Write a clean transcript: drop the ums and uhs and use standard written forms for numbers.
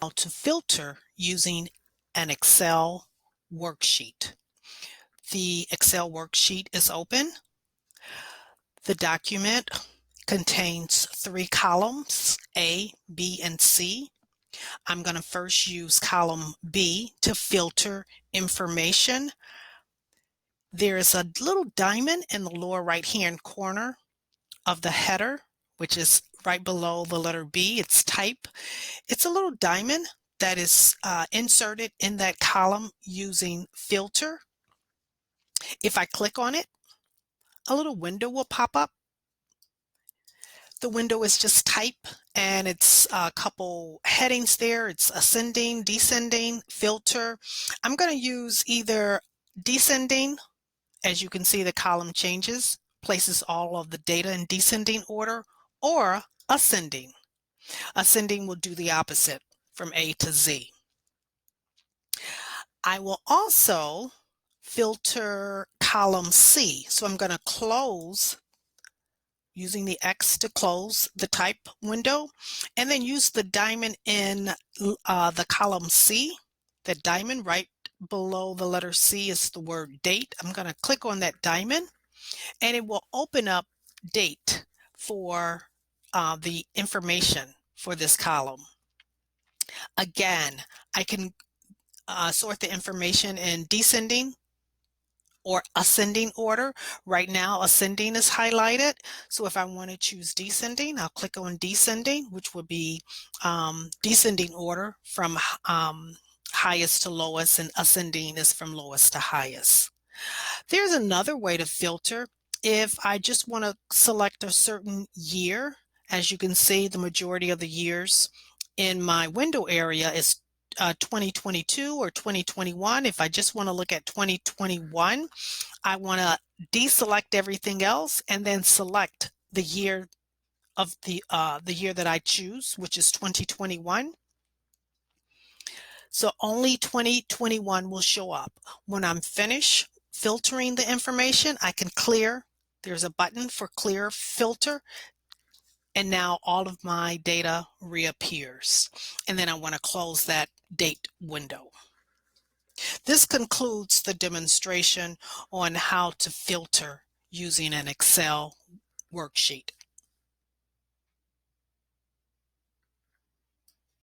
how to filter using an Excel worksheet. The Excel worksheet is open. The document contains 3 columns, A, B, and C. I'm going to first use column B to filter information. There is a little diamond in the lower right-hand corner of the header, which is right below the letter B. It's type. It's a little diamond that is inserted in that column using filter. If I click on it, a little window will pop up. The window is just type, and it's a couple headings there. It's ascending, descending, filter. I'm going to use either descending. As you can see, the column changes, places all of the data in descending order, or ascending. Ascending will do the opposite from A to Z. I will also filter column C. So I'm going to close using the X to close the type window, and then use the diamond in the column C. The diamond right below the letter C is the word date. I'm going to click on that diamond, and it will open up date for the information for this column. Again, I can sort the information in descending or ascending order. Right now, ascending is highlighted. So if I want to choose descending, I'll click on descending, which would be descending order from highest to lowest, and ascending is from lowest to highest. There's another way to filter. If I just want to select a certain year, as you can see, the majority of the years in my window area is 2022 or 2021. If I just want to look at 2021, I want to deselect everything else and then select the year of the year that I choose, which is 2021. So only 2021 will show up. When I'm finished filtering the information, I can clear. There's a button for clear filter, and now all of my data reappears. And then I want to close that date window. This concludes the demonstration on how to filter using an Excel worksheet.